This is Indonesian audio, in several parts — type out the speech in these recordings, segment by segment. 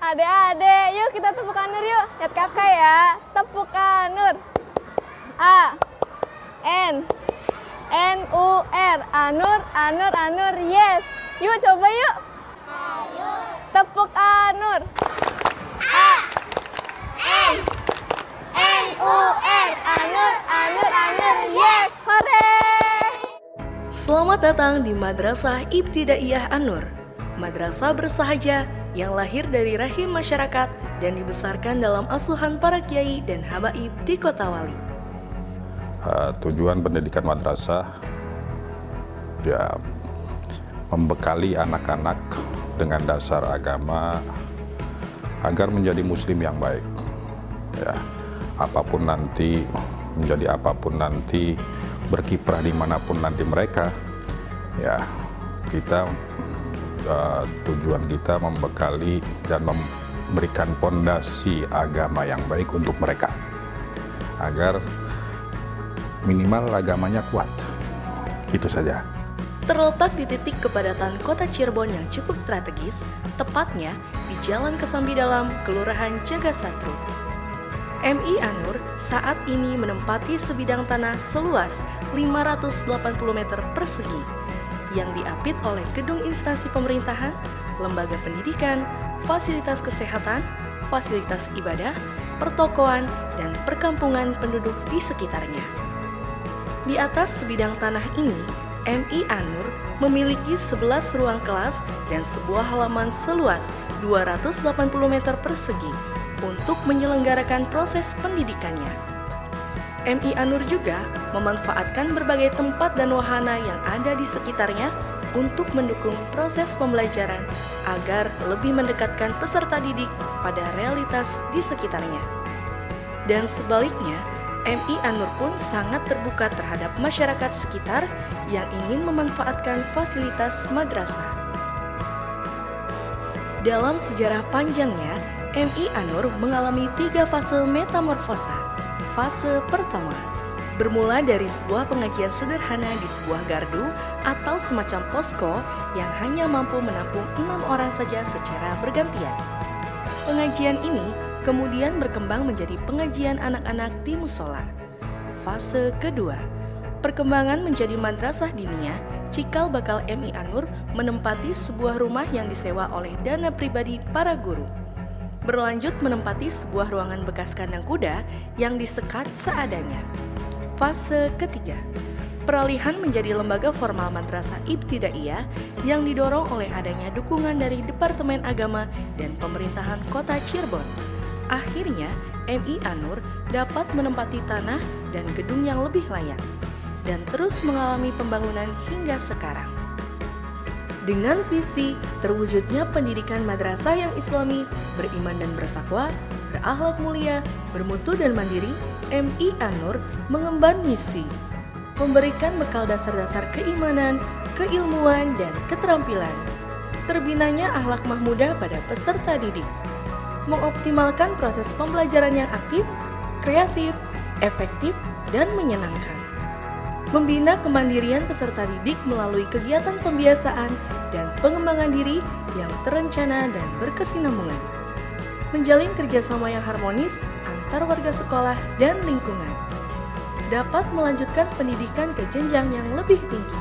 Adek-adek, yuk kita tepuk Anur yuk. Lihat kakak ya. Tepuk Anur. A N N U R. Anur, Anur, Anur. Yes. Yuk coba yuk. Ayo. Tepuk Anur. A N N U R. Anur, Anur, Anur. Yes. Hore. Selamat datang di Madrasah Ibtidaiyah An-Nur, madrasah bersahaja yang lahir dari rahim masyarakat dan dibesarkan dalam asuhan para kiai dan habaib di Kota Wali. Tujuan pendidikan madrasah ya membekali anak-anak dengan dasar agama agar menjadi muslim yang baik. Ya, menjadi apapun nanti, berkiprah dimanapun nanti mereka, ya tujuan kita membekali dan memberikan pondasi agama yang baik untuk mereka agar minimal agamanya kuat. Itu saja. Terletak di titik kepadatan kota Cirebon yang cukup strategis, tepatnya di Jalan Kesambi Dalam, Kelurahan Jagasatru. MI An-Nur saat ini menempati sebidang tanah seluas 580 meter persegi yang diapit oleh gedung instansi pemerintahan, lembaga pendidikan, fasilitas kesehatan, fasilitas ibadah, pertokoan, dan perkampungan penduduk di sekitarnya. Di atas sebidang tanah ini, MI An-Nur memiliki 11 ruang kelas dan sebuah halaman seluas 280 meter persegi untuk menyelenggarakan proses pendidikannya. MI An-Nur juga memanfaatkan berbagai tempat dan wahana yang ada di sekitarnya untuk mendukung proses pembelajaran agar lebih mendekatkan peserta didik pada realitas di sekitarnya. Dan sebaliknya, MI An-Nur pun sangat terbuka terhadap masyarakat sekitar yang ingin memanfaatkan fasilitas madrasah. Dalam sejarah panjangnya, MI An-Nur mengalami 3 fase metamorfosa. Fase pertama, bermula dari sebuah pengajian sederhana di sebuah gardu atau semacam posko yang hanya mampu menampung 6 orang saja secara bergantian. Pengajian ini kemudian berkembang menjadi pengajian anak-anak di musola. Fase kedua, perkembangan menjadi madrasah diniyah cikal bakal MI An-Nur menempati sebuah rumah yang disewa oleh dana pribadi para guru. Berlanjut menempati sebuah ruangan bekas kandang kuda yang disekat seadanya. Fase ketiga, peralihan menjadi lembaga formal madrasah ibtidaiyah yang didorong oleh adanya dukungan dari Departemen Agama dan Pemerintahan Kota Cirebon. Akhirnya, MI An-Nur dapat menempati tanah dan gedung yang lebih layak dan terus mengalami pembangunan hingga sekarang. Dengan visi terwujudnya pendidikan madrasah yang islami, beriman dan bertakwa, berakhlak mulia, bermutu dan mandiri, MI An-Nur mengemban misi memberikan bekal dasar-dasar keimanan, keilmuan, dan keterampilan, terbinanya akhlak mahmudah pada peserta didik, mengoptimalkan proses pembelajaran yang aktif, kreatif, efektif, dan menyenangkan, membina kemandirian peserta didik melalui kegiatan pembiasaan dan pengembangan diri yang terencana dan berkesinambungan, menjalin kerjasama yang harmonis antar warga sekolah dan lingkungan, dapat melanjutkan pendidikan ke jenjang yang lebih tinggi.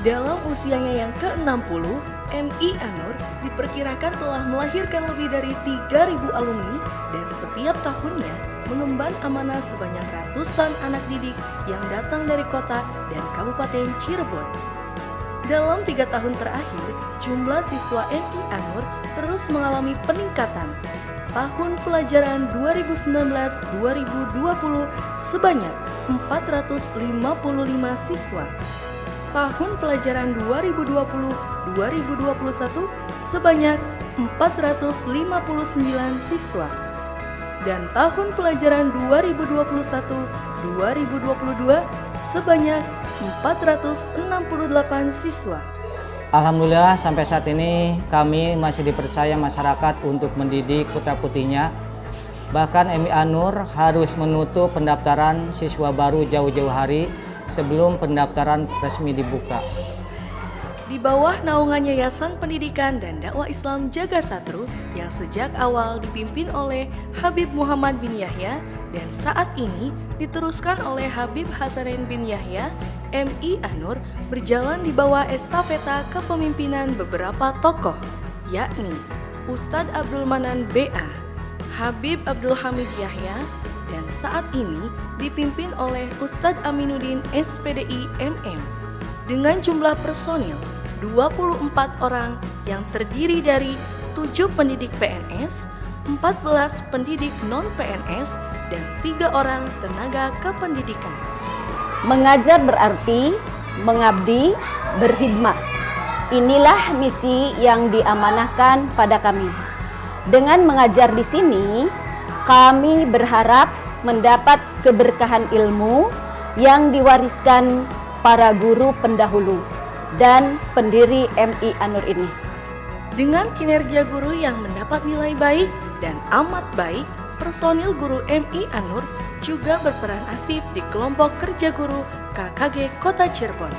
Dalam usianya yang ke-60, MI An-Nur diperkirakan telah melahirkan lebih dari 3.000 alumni dan setiap tahunnya mengemban amanah sebanyak ratusan anak didik yang datang dari kota dan Kabupaten Cirebon. Dalam 3 tahun terakhir, jumlah siswa MI An-Nur terus mengalami peningkatan. Tahun pelajaran 2019-2020 sebanyak 455 siswa. Tahun pelajaran 2020-2021 sebanyak 459 siswa. Dan tahun pelajaran 2021-2022 sebanyak 468 siswa. Alhamdulillah sampai saat ini kami masih dipercaya masyarakat untuk mendidik putra-putrinya. Bahkan MI An-Nur harus menutup pendaftaran siswa baru jauh-jauh hari sebelum pendaftaran resmi dibuka. Di bawah naungan Yayasan Pendidikan dan Dakwah Islam Jaga Satru yang sejak awal dipimpin oleh Habib Muhammad bin Yahya dan saat ini diteruskan oleh Habib Hasanin bin Yahya, MI An-Nur berjalan di bawah estafeta kepemimpinan beberapa tokoh, yakni Ustadz Abdul Manan B.A., Habib Abdul Hamid Yahya, dan saat ini dipimpin oleh Ustadz Aminuddin SPDI MM dengan jumlah personil 24 orang yang terdiri dari 7 pendidik PNS, 14 pendidik non-PNS, dan 3 orang tenaga kependidikan. Mengajar berarti mengabdi, berkhidmat. Inilah misi yang diamanahkan pada kami. Dengan mengajar di sini, kami berharap mendapat keberkahan ilmu yang diwariskan para guru pendahulu dan pendiri MI An-Nur ini. Dengan kinerja guru yang mendapat nilai baik dan amat baik, personil guru MI An-Nur juga berperan aktif di kelompok kerja guru KKG Kota Cirebon.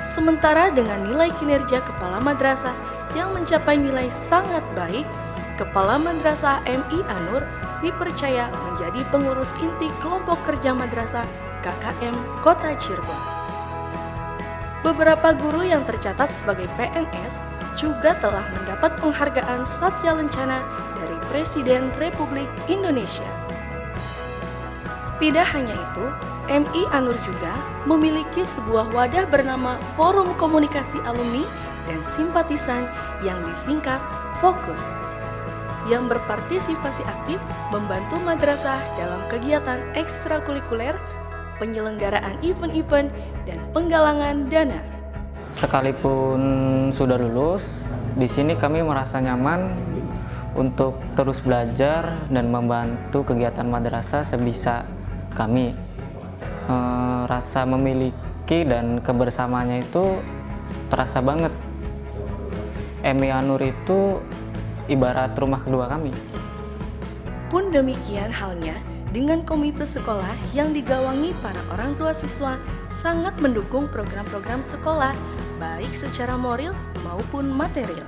Sementara dengan nilai kinerja kepala madrasah yang mencapai nilai sangat baik, Kepala Madrasah MI An-Nur dipercaya menjadi pengurus inti kelompok kerja madrasah KKM Kota Cirebon. Beberapa guru yang tercatat sebagai PNS juga telah mendapat penghargaan Satya Lencana dari Presiden Republik Indonesia. Tidak hanya itu, MI An-Nur juga memiliki sebuah wadah bernama Forum Komunikasi Alumni dan Simpatisan yang disingkat Fokus, yang berpartisipasi aktif membantu madrasah dalam kegiatan ekstrakurikuler, penyelenggaraan event-event, dan penggalangan dana. Sekalipun sudah lulus, di sini kami merasa nyaman untuk terus belajar dan membantu kegiatan madrasah sebisa kami. Rasa memiliki dan kebersamaannya itu terasa banget. MI An-Nur itu ibarat rumah kedua kami. Pun demikian halnya dengan komite sekolah yang digawangi para orang tua siswa sangat mendukung program-program sekolah, baik secara moral maupun material.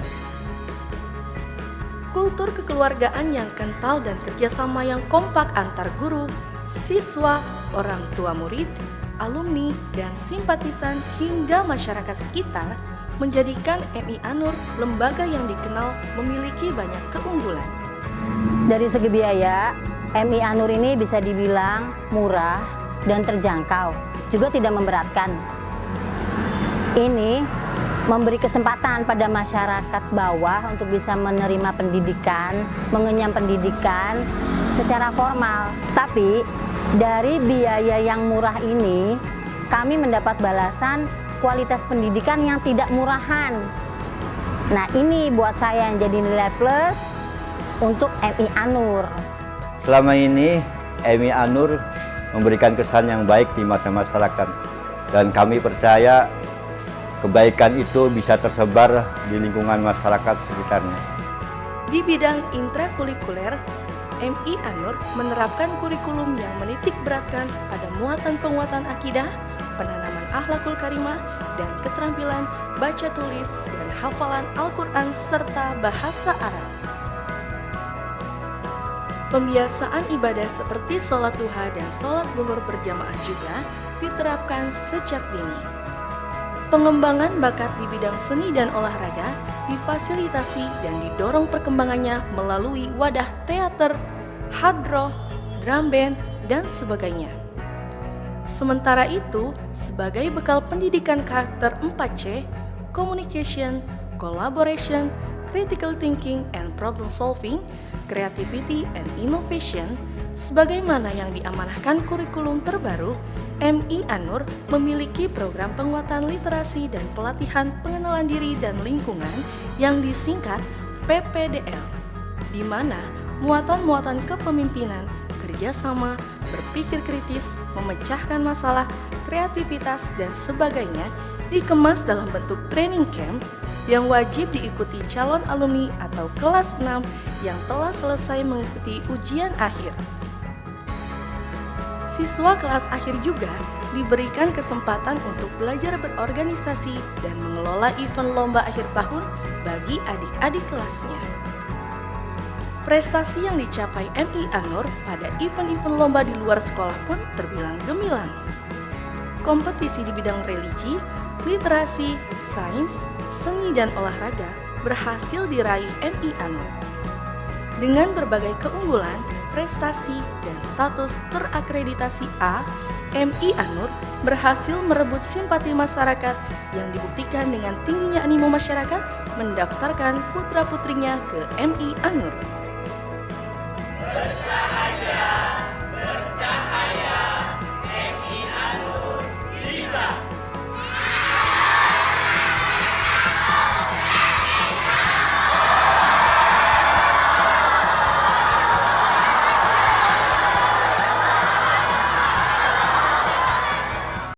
Kultur kekeluargaan yang kental dan kerjasama yang kompak antar guru, siswa, orang tua murid, alumni, dan simpatisan hingga masyarakat sekitar menjadikan MI An-Nur lembaga yang dikenal memiliki banyak keunggulan. Dari segi biaya, MI An-Nur ini bisa dibilang murah dan terjangkau, juga tidak memberatkan. Ini memberi kesempatan pada masyarakat bawah untuk bisa menerima pendidikan, mengenyam pendidikan secara formal. Tapi dari biaya yang murah ini, kami mendapat balasan kualitas pendidikan yang tidak murahan. Nah, ini buat saya yang jadi nilai plus untuk MI An-Nur. Selama ini MI An-Nur memberikan kesan yang baik di mata masyarakat dan kami percaya kebaikan itu bisa tersebar di lingkungan masyarakat sekitarnya. Di bidang intrakurikuler, MI An-Nur menerapkan kurikulum yang menitik beratkan pada muatan penguatan akidah, penanaman akhlakul karimah, dan keterampilan baca tulis dan hafalan Al-Quran serta bahasa Arab. Pembiasaan ibadah seperti sholat duha dan sholat zuhur berjamaah juga diterapkan sejak dini. Pengembangan bakat di bidang seni dan olahraga difasilitasi dan didorong perkembangannya melalui wadah teater, hadroh, drum band, dan sebagainya. Sementara itu, sebagai bekal pendidikan karakter 4C, communication, collaboration, critical thinking and problem solving, creativity and innovation, sebagaimana yang diamanahkan kurikulum terbaru, MI An-Nur memiliki program penguatan literasi dan pelatihan pengenalan diri dan lingkungan yang disingkat PPDL, di mana muatan-muatan kepemimpinan, kerjasama, berpikir kritis, memecahkan masalah, kreativitas, dan sebagainya dikemas dalam bentuk training camp yang wajib diikuti calon alumni atau kelas 6 yang telah selesai mengikuti ujian akhir. Siswa kelas akhir juga diberikan kesempatan untuk belajar berorganisasi dan mengelola event lomba akhir tahun bagi adik-adik kelasnya. Prestasi yang dicapai MI Anur pada event-event lomba di luar sekolah pun terbilang gemilang. Kompetisi di bidang religi, literasi, sains, seni, dan olahraga berhasil diraih MI Anur. Dengan berbagai keunggulan, prestasi, dan status terakreditasi A, MI Anur berhasil merebut simpati masyarakat yang dibuktikan dengan tingginya animo masyarakat mendaftarkan putra-putrinya ke MI Anur.